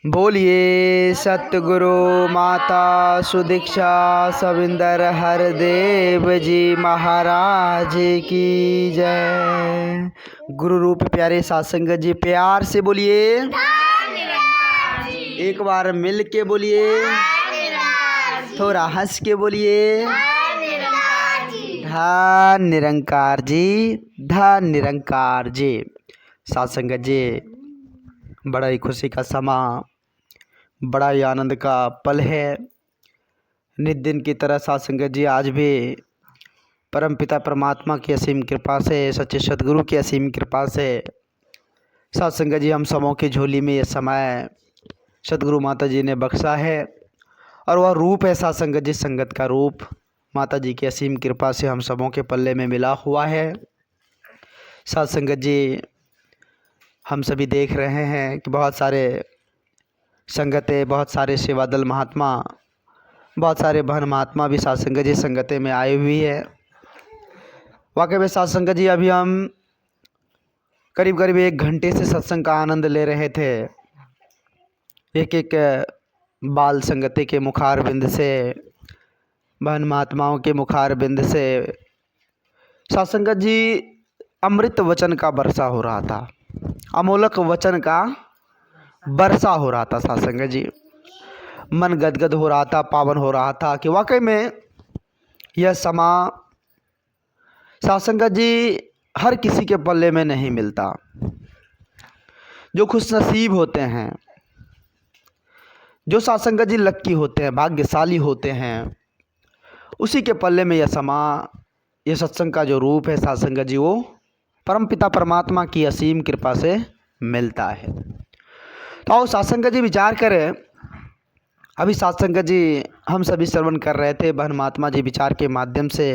बोलिए सतगुरु माता सुदीक्षा सविंदर हरदेव जी महाराज की जय। गुरु रूप प्यारे सासंगत जी प्यार से बोलिए, एक बार मिल के बोलिए, थोड़ा हंस के बोलिए, धन निरंकार जी, धन निरंकार जी। सासंगत जी, बड़ा ही खुशी का समा, बड़ा ही आनंद का पल है। नित दिन की तरह सासंगत जी आज भी परम पिता परमात्मा की असीम कृपा से, सच्चे सद्गुरु की असीम कृपा से सासंगत जी हम सबों की झोली में ये समय सद्गुरु माता जी ने बख्शा है। और वह रूप है सासंगत जी, संगत का रूप माता जी की असीम कृपा से हम सबों के पल्ले में मिला हुआ है। सासंगत जी, हम सभी देख रहे हैं कि बहुत सारे संगतें, बहुत सारे सेवादल महात्मा, बहुत सारे बहन महात्मा भी सासंगत जी संगतें में आए हुई है। वाकई में सासंगत जी अभी हम करीब करीब 1 घंटे से सत्संग का आनंद ले रहे थे। एक एक बाल संगति के मुखार बिंद से, बहन महात्माओं के मुखार बिंद से सासंगत जी अमृत वचन का वर्षा हो रहा था, अमोलक वचन का वर्षा हो रहा था। सासंगत जी मन गदगद हो रहा था, पावन हो रहा था कि वाकई में यह समा सासंगत जी हर किसी के पल्ले में नहीं मिलता। जो खुशनसीब होते हैं, जो सासंगत जी लक्की होते हैं, भाग्यशाली होते हैं, उसी के पल्ले में यह समा, यह सत्संग का जो रूप है सासंगत जी, वो परमपिता परमात्मा की असीम कृपा से मिलता है। तो आओ सासंगत जी विचार करें। अभी सासंगत जी हम सभी श्रवण कर रहे थे, बहन महात्मा जी विचार के माध्यम से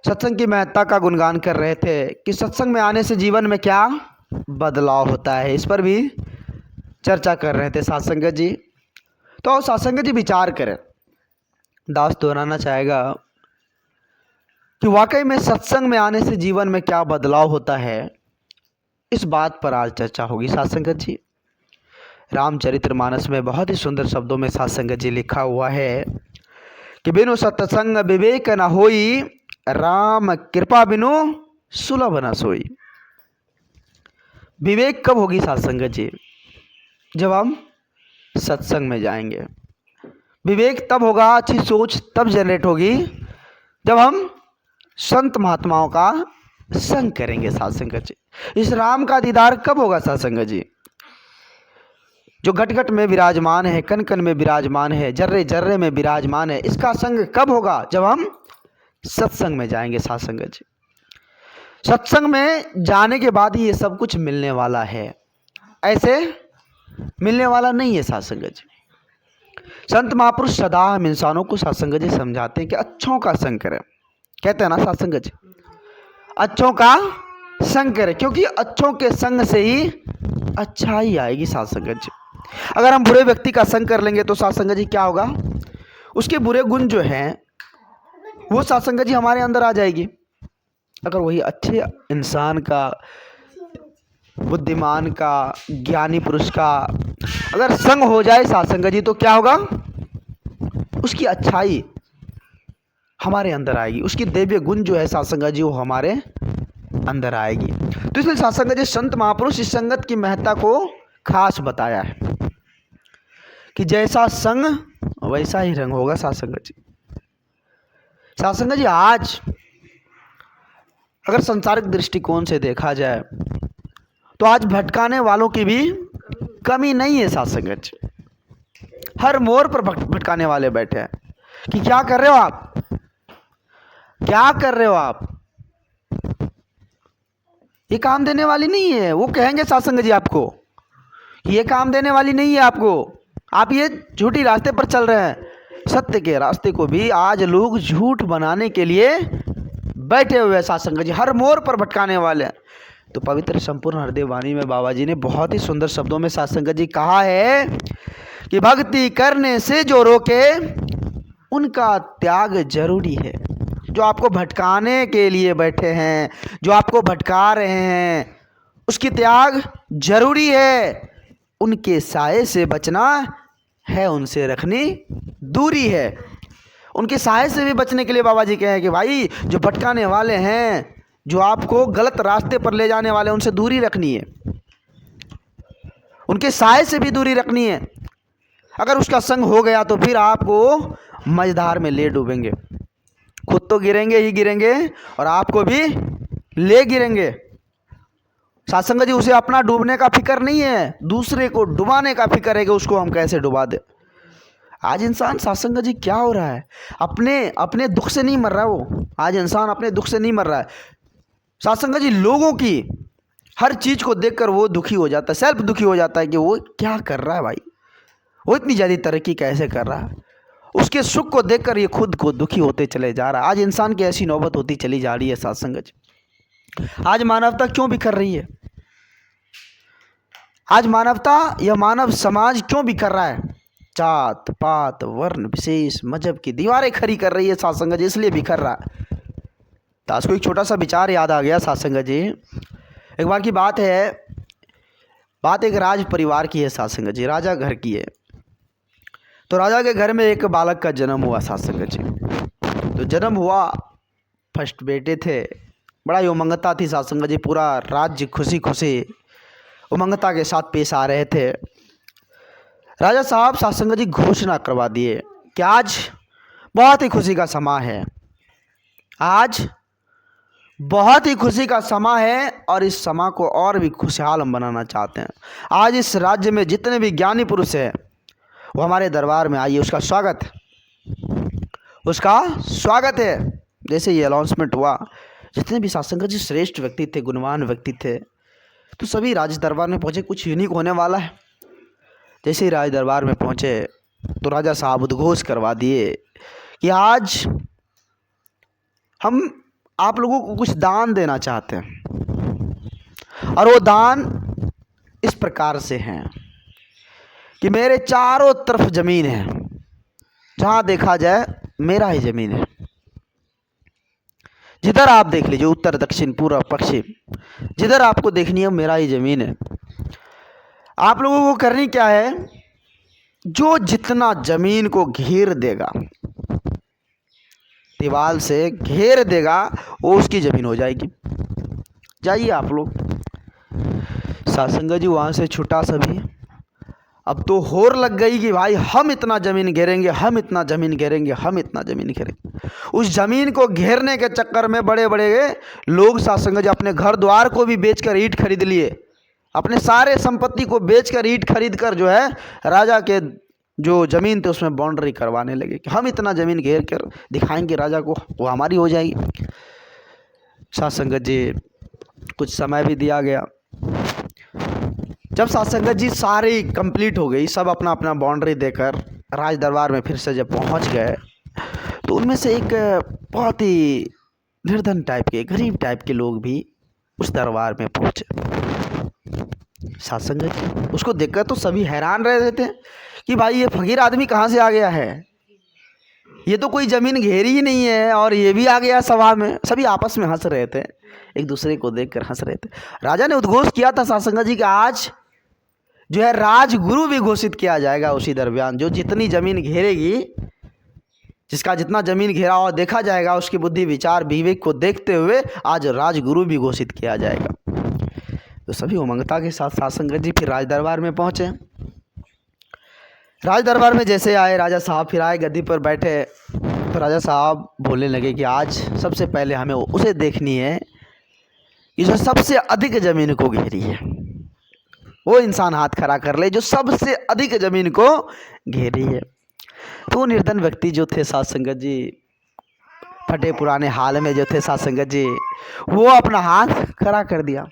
सत्संग की महत्ता का गुणगान कर रहे थे कि सत्संग में आने से जीवन में क्या बदलाव होता है, इस पर भी चर्चा कर रहे थे सासंगत जी। तो आओ सासंगत जी विचार करें। दास दोहराना चाहेगा कि वाकई में सत्संग में आने से जीवन में क्या बदलाव होता है, इस बात पर आज चर्चा होगी सासंगत जी। रामचरितमानस में बहुत ही सुंदर शब्दों में सासंगत जी लिखा हुआ है कि बिनु सत्संग विवेक न होई, राम कृपा बिनु सुलभ न सोई। विवेक कब होगी सासंगत जी? जब हम सत्संग में जाएंगे। विवेक तब होगा, अच्छी सोच तब जनरेट होगी जब हम संत महात्माओं का संग करेंगे सासंगत जी। इस राम का दीदार कब होगा सासंगत जी? जो घट घट में विराजमान है, कण कण में विराजमान है, जर्रे जर्रे में विराजमान है, इसका संग कब होगा? जब हम सत्संग में जाएंगे सासंगत जी। सत्संग में जाने के बाद ही ये सब कुछ मिलने वाला है, ऐसे मिलने वाला नहीं है सासंगत जी। संत महापुरुष सदा हम इंसानों को सासंगत जी समझाते हैं कि अच्छों का संग करें। कहते हैं ना सासंगत जी, अच्छों का संग करें, क्योंकि अच्छों के संग से ही अच्छाई आएगी सासंगत जी। अगर हम बुरे व्यक्ति का संग कर लेंगे तो सासंगत जी क्या होगा? उसके बुरे गुण जो हैं वो सासंगत जी हमारे अंदर आ जाएगी। अगर वही अच्छे इंसान का, बुद्धिमान का, ज्ञानी पुरुष का अगर संग हो जाए सासंगत जी, तो क्या होगा? उसकी अच्छाई हमारे अंदर आएगी, उसकी दिव्य गुण जो है सासंगत जी वो हमारे अंदर आएगी। तो इसलिए सासंगत जी संत महापुरुष इस संगत की महत्ता को खास बताया है कि जैसा संग वैसा ही रंग होगा सासंगत जी। सासंगत जी आज अगर संसारिक दृष्टिकोण से देखा जाए तो आज भटकाने वालों की भी कमी नहीं है सासंगत जी। हर मोड़ पर भटकाने वाले बैठे हैं कि क्या कर रहे हो आप, क्या कर रहे हो आप, ये काम देने वाली नहीं है। वो कहेंगे सासंगत जी आपको, ये काम देने वाली नहीं है आपको, आप ये झूठी रास्ते पर चल रहे हैं। सत्य के रास्ते को भी आज लोग झूठ बनाने के लिए बैठे हुए हैं सासंगत जी, हर मोड़ पर भटकाने वाले हैं। तो पवित्र संपूर्ण हृदय वाणी में बाबा जी ने बहुत ही सुंदर शब्दों में सासंगत जी कहा है कि भक्ति करने से जो रोके उनका त्याग जरूरी है। जो आपको भटकाने के लिए बैठे हैं, जो आपको भटका रहे हैं, उसकी त्याग जरूरी है। उनके साये से बचना है, उनसे रखनी दूरी है। उनके साये से भी बचने के लिए बाबा जी कहे कि भाई जो भटकाने वाले हैं, जो आपको गलत रास्ते पर ले जाने वाले, उनसे दूरी रखनी है, उनके साये से भी दूरी रखनी है। अगर उसका संग हो गया तो फिर आपको मझधार में ले डूबेंगे, खुद तो गिरेंगे ही गिरेंगे और आपको भी ले गिरेंगे। सत्संग जी, उसे अपना डूबने का फिक्र नहीं है, दूसरे को डुबाने का फिक्र है कि उसको हम कैसे डुबा दे। आज इंसान सत्संग जी क्या हो रहा है, अपने दुख से नहीं मर रहा वो। आज इंसान अपने दुख से नहीं मर रहा है। सत्संग जी, लोगों की हर चीज़ को देखकर वो दुखी हो जाता है, सेल्फ दुखी हो जाता है कि वो क्या कर रहा है भाई, वो इतनी ज़्यादा तरक्की कैसे कर रहा है। उसके सुख को देखकर ये खुद को दुखी होते चले जा रहा है। आज इंसान की ऐसी नौबत होती चली जा रही है सत्संग जी। आज मानवता क्यों बिखर रही है? आज मानवता या मानव समाज क्यों बिखर रहा है? जात पात वर्ण विशेष मजहब की दीवारें खड़ी कर रही है सत्संग जी, इसलिए बिखर रहा है। तो आज को एक छोटा सा विचार याद आ गया सत्संग जी। एक बार की बात है, बात एक राज परिवार की है सत्संग जी, राजा घर की है। तो राजा के घर में एक बालक का जन्म हुआ सत्संग जी। तो जन्म हुआ, फर्स्ट बेटे थे, बड़ा ही उमंगता थी सत्संग जी। पूरा राज्य खुशी खुशी उमंगता के साथ पेश आ रहे थे। राजा साहब सत्संग जी घोषणा करवा दिए कि आज बहुत ही खुशी का समय है, आज बहुत ही खुशी का समय है और इस समय को और भी खुशहाल हम बनाना चाहते हैं। आज इस राज्य में जितने भी ज्ञानी पुरुष हैं वो हमारे दरबार में आइए, उसका स्वागत है। जैसे ये अनाउंसमेंट हुआ, जितने भी सत्संग जी श्रेष्ठ व्यक्ति थे, गुणवान व्यक्ति थे, तो सभी राज दरबार में पहुँचे। कुछ यूनिक होने वाला है। जैसे ही राज दरबार में पहुँचे तो राजा साहब उद्घोष करवा दिए कि आज हम आप लोगों को कुछ दान देना चाहते हैं, और वो दान इस प्रकार से हैं कि मेरे चारों तरफ ज़मीन है, जहाँ देखा जाए मेरा ही ज़मीन है। जिधर आप देख लीजिए, उत्तर दक्षिण पूर्व पश्चिम, जिधर आपको देखनी है मेरा ही ज़मीन है। आप लोगों को करनी क्या है, जो जितना ज़मीन को घेर देगा, दीवार से घेर देगा, वो उसकी ज़मीन हो जाएगी। जाइए आप लोग। सत्संग जी वहाँ से छुटा सभी। अब तो होर लग गई कि भाई हम इतना ज़मीन घेरेंगे, हम इतना ज़मीन घेरेंगे, हम इतना ज़मीन घेरेंगे। उस ज़मीन को घेरने के चक्कर में बड़े बड़े लोग सत्संग जी अपने घर द्वार को भी बेचकर ईंट खरीद लिए, अपने सारे संपत्ति को बेचकर ईंट खरीद कर जो है राजा के जो ज़मीन थे उसमें बाउंड्री करवाने लगे कि हम इतना ज़मीन घेर कर दिखाएंगे राजा को, वो हमारी हो जाएगी। सत्संग जी कुछ समय भी दिया गया। जब सत्संग जी सारी कंप्लीट हो गई, सब अपना अपना बाउंड्री देकर राज दरबार में फिर से जब पहुंच गए, तो उनमें से एक बहुत ही निर्धन टाइप के, गरीब टाइप के लोग भी उस दरबार में पहुंचे। सत्संग जी उसको देखकर तो सभी हैरान रह थे कि भाई ये फकीर आदमी कहाँ से आ गया है, ये तो कोई ज़मीन घेरी ही नहीं है और ये भी आ गया सभा में। सभी आपस में हंस रहे थे, एक दूसरे को देखकर हंस रहे थे। राजा ने उद्घोष किया था सत्संग जी कि आज जो है राजगुरु भी घोषित किया जाएगा उसी दरमियान। जो जितनी ज़मीन घेरेगी, जिसका जितना ज़मीन घेरा हुआ देखा जाएगा, उसकी बुद्धि विचार विवेक को देखते हुए आज राजगुरु भी घोषित किया जाएगा। तो सभी उमंगता के साथ सत्संग जी फिर राज दरबार में पहुँचे। राज दरबार में जैसे आए, राजा साहब फिर आए, गद्दी पर बैठे, तो राजा साहब बोलने लगे कि आज सबसे पहले हमें उसे देखनी है कि जो सबसे अधिक ज़मीन को घेरी है। वो इंसान हाथ खड़ा कर ले जो सबसे अधिक ज़मीन को घेरी है। तो वो निर्धन व्यक्ति जो थे सत्संग जी, फटे पुराने हाल में जो थे सत्संग जी, वो अपना हाथ खड़ा कर दिया।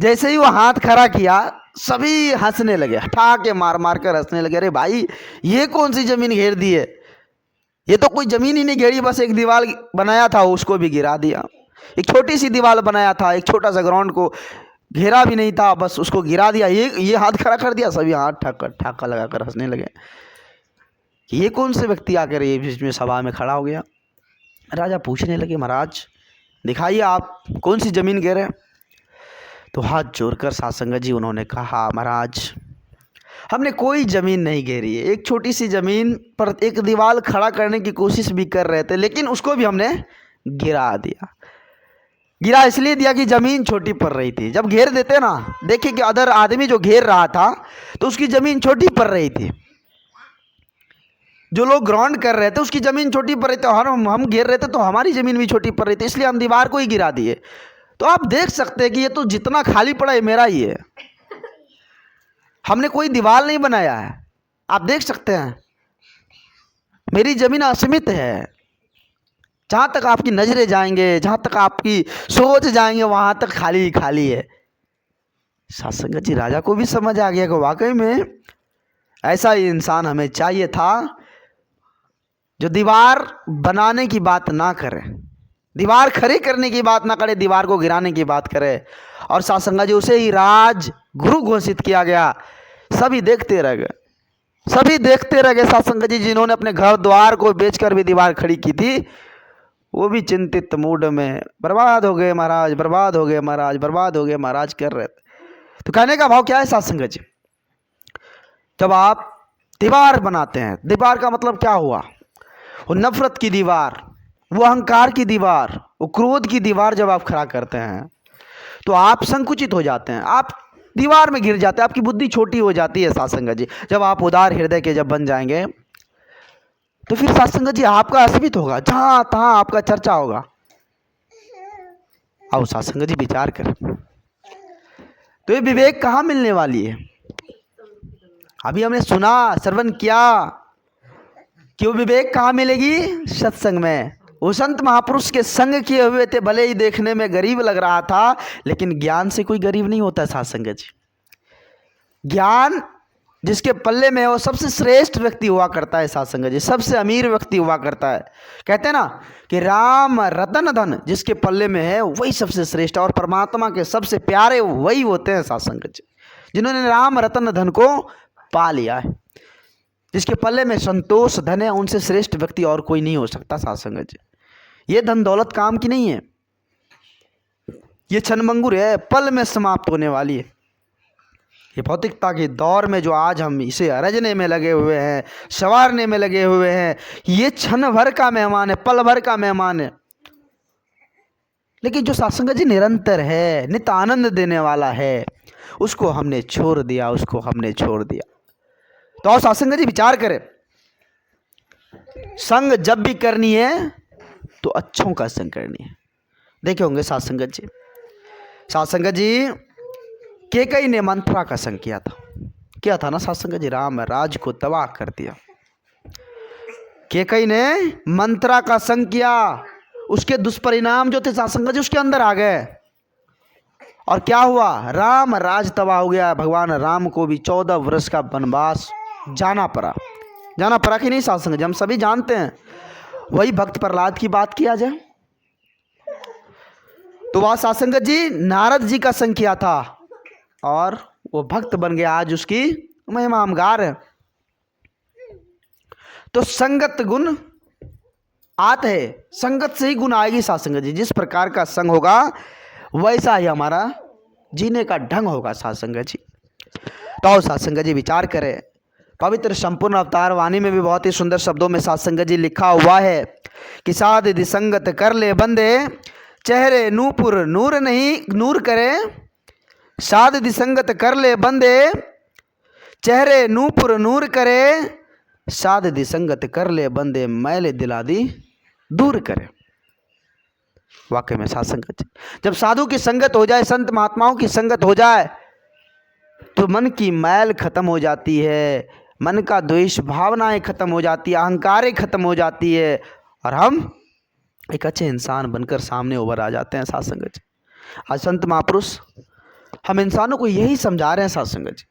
जैसे ही वो हाथ खड़ा किया, सभी हंसने लगे, ठहाके मार मार कर हंसने लगे। अरे भाई ये कौन सी ज़मीन घेर दी है, ये तो कोई ज़मीन ही नहीं घेरी, बस एक दीवार बनाया था उसको भी गिरा दिया। एक छोटी सी दीवार बनाया था, एक छोटा सा ग्राउंड को घेरा भी नहीं था, बस उसको गिरा दिया। ये हाथ खड़ा कर दिया। सभी हाथ ठाका लगा कर हंसने लगे। ये कौन से व्यक्ति आकर ये बीच में सभा में खड़ा हो गया। राजा पूछने लगे, महाराज दिखाइए आप कौन सी ज़मीन घेरे। तो हाथ जोड़कर सत्संग जी उन्होंने कहा, महाराज हमने कोई ज़मीन नहीं घेरी है। एक छोटी सी ज़मीन पर एक दीवार खड़ा करने की कोशिश भी कर रहे थे, लेकिन उसको भी हमने गिरा दिया। गिरा इसलिए दिया कि ज़मीन छोटी पड़ रही थी। जब घेर देते ना, देखिए कि अदर आदमी जो घेर रहा था तो उसकी ज़मीन छोटी पड़ रही थी। जो लोग ग्राउंड कर रहे थे उसकी ज़मीन छोटी पड़ रही थी, और हम घेर रहे थे तो हमारी ज़मीन भी छोटी पड़ रही थी, इसलिए हम दीवार को ही गिरा दिए। तो आप देख सकते हैं कि ये तो जितना खाली पड़ा है मेरा ही है, हमने कोई दीवार नहीं बनाया है। आप देख सकते हैं मेरी ज़मीन असीमित है। जहाँ तक आपकी नज़रें जाएंगे, जहाँ तक आपकी सोच जाएंगे, वहाँ तक खाली ही खाली है। साध संगत जी, राजा को भी समझ आ गया कि वाकई में ऐसा ही इंसान हमें चाहिए था जो दीवार बनाने की बात ना करे, दीवार खड़ी करने की बात ना करे, दीवार को गिराने की बात करे। और साध संगत जी, उसे ही राज गुरु घोषित किया गया। सभी देखते रह गए, सभी देखते रह गए। साध संगत जी, जिन्होंने अपने घर द्वार को बेचकर भी दीवार खड़ी की थी, वो भी चिंतित मूड में बर्बाद हो गए महाराज, बर्बाद हो गए महाराज, बर्बाद हो गए महाराज कर रहे थे। तो कहने का भाव क्या है साध संगत जी? जब आप दीवार बनाते हैं, दीवार का मतलब क्या हुआ? वो नफरत की दीवार, वो अहंकार की दीवार, वो क्रोध की दीवार जब आप खड़ा करते हैं तो आप संकुचित हो जाते हैं, आप दीवार में गिर जाते हैं, आपकी बुद्धि छोटी हो जाती है। साध संगत जी, जब आप उदार हृदय के जब बन जाएंगे तो फिर साध संगत जी आपका अस्मित होगा, जहां तहां आपका चर्चा होगा। आओ साध संगत जी विचार कर, तो ये विवेक कहाँ मिलने वाली है? अभी हमने सुना, श्रवण किया कि वो विवेक कहाँ मिलेगी? सत्संग में। वो संत महापुरुष के संग किए हुए थे, भले ही देखने में गरीब लग रहा था, लेकिन ज्ञान से कोई गरीब नहीं होता साध संगत जी। ज्ञान जिसके पल्ले में है वो सबसे श्रेष्ठ व्यक्ति हुआ करता है साध संगत जी, सबसे अमीर व्यक्ति हुआ करता है। कहते हैं ना कि राम रतन धन जिसके पल्ले में है वही सबसे श्रेष्ठ, और परमात्मा के सबसे प्यारे वही होते हैं साध संगत जी, जिन्होंने राम रतन धन को पा लिया है। जिसके पल्ले में संतोष धन है, उनसे श्रेष्ठ व्यक्ति और कोई नहीं हो सकता साध संगत जी। ये धन दौलत काम की नहीं है, ये क्षणभंगुर है, पल में समाप्त होने वाली है। ये भौतिकता के दौर में जो आज हम इसे अरजने में लगे हुए हैं, संवारने में लगे हुए हैं, ये क्षण भर का मेहमान है, पल भर का मेहमान है। लेकिन जो साध संगत जी निरंतर है, नित्य आनंद देने वाला है, उसको हमने छोड़ दिया, उसको हमने छोड़ दिया। तो और साध संगत जी विचार करें, संग जब भी करनी है तो अच्छों का संग करनी है। देखे होंगे साध संगत जी, साध संगत जी कैकेयी ने मंथरा का संग किया था ना साध संगत जी, राम राज को तबाह कर दिया। कैकेयी ने मंथरा का संग किया, उसके दुष्परिणाम जो थे साध संगत जी उसके अंदर आ गए, और क्या हुआ? राम राज तबाह हो गया। भगवान राम को भी 14 वर्ष का वनवास जाना पड़ा कि नहीं साध संगत जी? हम सभी जानते हैं। वही भक्त प्रहलाद की बात किया जाए तो वह साध संगत जी नारद जी का संग किया था, और वो भक्त बन गया, आज उसकी महिमा हम गा रहे हैं। तो संगत गुण आते हैं, संगत से ही गुण आएगी साध संगत जी। जिस प्रकार का संग होगा वैसा ही हमारा जीने का ढंग होगा साध संगत जी। तो साध संगत जी विचार करें, पवित्र संपूर्ण अवतार वाणी में भी बहुत ही सुंदर शब्दों में साध संगत जी लिखा हुआ है कि साध यदि संगत कर ले बंदे, चेहरे नूपुर नूर नहीं नूर करे। साध यदि संगत कर ले बंदे, चेहरे नूपुर नूर करे। साध यदि संगत कर ले बंदे, मैले दिलादी दूर करे। वाकई में साध संगत जी, जब साधु की संगत हो जाए, संत महात्माओं की संगत हो जाए, तो मन की मैल खत्म हो जाती है, मन का द्वेष भावनाएं खत्म हो जाती है, अहंकारें खत्म हो जाती है, और हम एक अच्छे इंसान बनकर सामने उभर आ जाते हैं साध संगत जी। आज संत महापुरुष हम इंसानों को यही समझा रहे हैं साध संगत जी।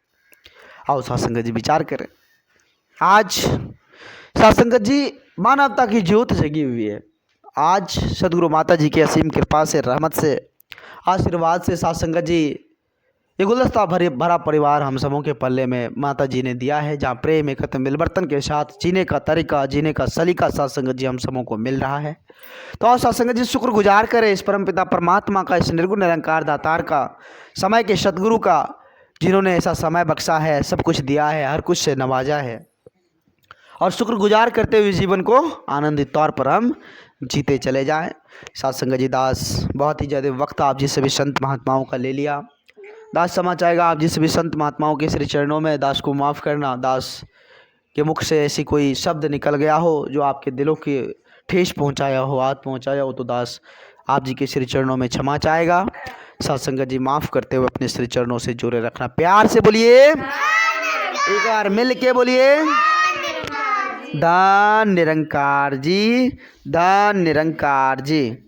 आओ साध संगत जी विचार करें, आज साध संगत जी मानवता की ज्योत जगी हुई है। आज सदगुरु माता जी की असीम कृपा से, रहमत से, आशीर्वाद से साध संगत जी ये गुलदस्ता भरा परिवार हम सबों के पल्ले में माता जी ने दिया है, जहाँ प्रेम एकत्र मिलवर्तन के साथ जीने का तरीका, जीने का सलीका साध संगत जी हम सबों को मिल रहा है। तो और साध संगत जी शुक्रगुजार करें इस परमपिता परमात्मा का, इस निर्गुण निरंकार दातार का, समय के सदगुरु का, जिन्होंने ऐसा समय बख्शा है, सब कुछ दिया है, हर कुछ से नवाजा है, और शुक्रगुजार करते हुए जीवन को आनंदित तौर पर हम जीते चले जाएं। साथ संगत जी, दास बहुत ही ज़्यादा वक्त आप जी सभी संत महात्माओं का ले लिया। दास क्षमा चाहेगा आप जी सभी संत महात्माओं के श्री चरणों में, दास को माफ़ करना। दास के मुख से ऐसी कोई शब्द निकल गया हो जो आपके दिलों की ठेस पहुंचाया हो, हाथ पहुंचाया हो, तो दास आप जी के श्री चरणों में क्षमा चाहेगा। साथ संगत जी, माफ़ करते हुए अपने श्री चरणों से जुड़े रखना। प्यार से बोलिए, एक बार मिल के बोलिए, धन निरंकार जी, धन निरंकार जी।